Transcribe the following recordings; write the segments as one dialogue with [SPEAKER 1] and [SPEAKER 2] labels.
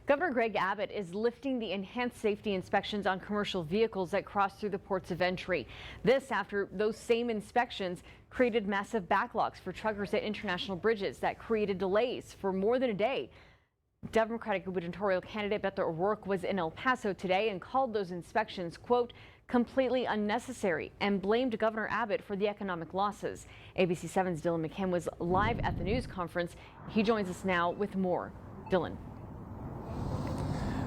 [SPEAKER 1] Governor Greg Abbott is lifting the enhanced safety inspections on commercial vehicles that cross through the ports of entry. This after those same inspections created massive backlogs for truckers at international bridges that created delays for more than a day. Democratic gubernatorial candidate Beto O'Rourke was in El Paso today and called those inspections, quote, completely unnecessary, and blamed Governor Abbott for the economic losses. ABC 7's Dylan McKim was live at the news conference. He joins us now with more. Dylan.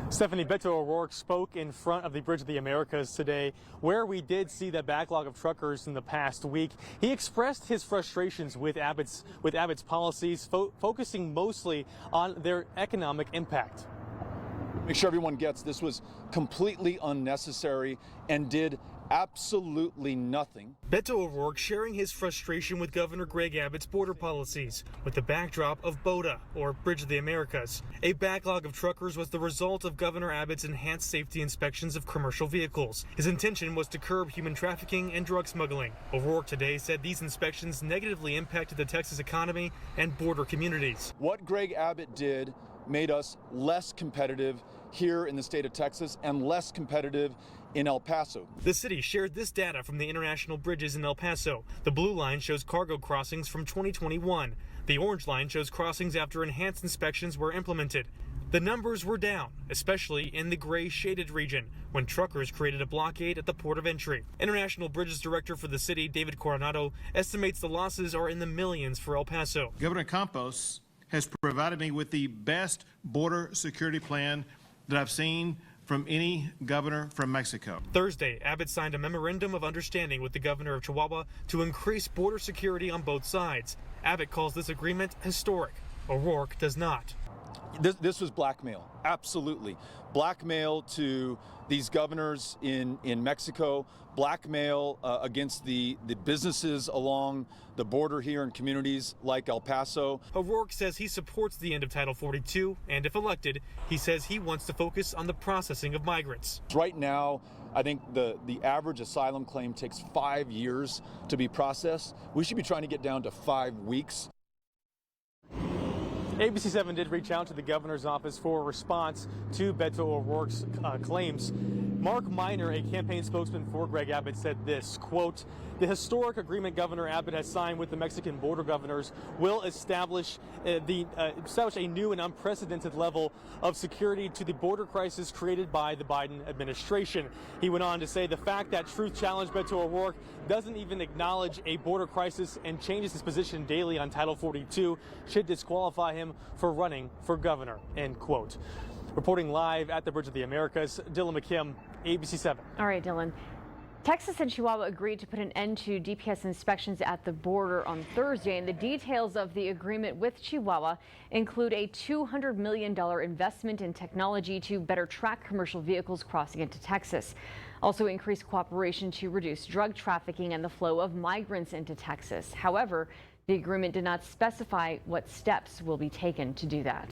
[SPEAKER 2] Stephanie, Beto O'Rourke spoke in front of the Bridge of the Americas today, where we did see that backlog of truckers in the past week. He expressed his frustrations with Abbott's policies, focusing mostly on their economic impact.
[SPEAKER 3] Make sure everyone gets this was completely unnecessary and did absolutely nothing.
[SPEAKER 4] Beto O'Rourke sharing his frustration with Governor Greg Abbott's border policies with the backdrop of BOTA, or Bridge of the Americas. A backlog of truckers was the result of Governor Abbott's enhanced safety inspections of commercial vehicles. His intention was to curb human trafficking and drug smuggling. O'Rourke today said these inspections negatively impacted the Texas economy and border communities.
[SPEAKER 3] What Greg Abbott did made us less competitive here in the state of Texas and less competitive in El Paso.
[SPEAKER 4] The city shared this data from the international bridges in El Paso. The blue line shows cargo crossings from 2021. The orange line shows crossings after enhanced inspections were implemented. The numbers were down, especially in the gray shaded region, when truckers created a blockade at the port of entry. International Bridges Director for the city, David Coronado, estimates the losses are in the millions for El Paso.
[SPEAKER 5] Governor Campos has provided me with the best border security plan that I've seen from any governor from Mexico.
[SPEAKER 4] Thursday, Abbott signed a memorandum of understanding with the governor of Chihuahua to increase border security on both sides. Abbott calls this agreement historic. O'Rourke does not.
[SPEAKER 3] This was blackmail, absolutely. Blackmail to these governors in Mexico, blackmail against the businesses along the border here in communities like El Paso.
[SPEAKER 4] O'Rourke says he supports the end of Title 42, and if elected, he says he wants to focus on the processing of migrants.
[SPEAKER 3] Right now, I think the average asylum claim takes 5 years to be processed. We should be trying to get down to 5 weeks.
[SPEAKER 2] ABC 7 did reach out to the governor's office for a response to Beto O'Rourke's claims. Mark Miner, a campaign spokesman for Greg Abbott, said this, quote, the historic agreement Governor Abbott has signed with the Mexican border governors will establish a new and unprecedented level of security to the border crisis created by the Biden administration. He went on to say the fact that Truth challenged Beto O'Rourke doesn't even acknowledge a border crisis and changes his position daily on Title 42 should disqualify him for running for governor, end quote. Reporting live at the Bridge of the Americas, Dylan McKim, ABC 7.
[SPEAKER 1] All right, Dylan. Texas and Chihuahua agreed to put an end to DPS inspections at the border on Thursday, and the details of the agreement with Chihuahua include a $200 million investment in technology to better track commercial vehicles crossing into Texas. Also increased cooperation to reduce drug trafficking and the flow of migrants into Texas. However, the agreement did not specify what steps will be taken to do that.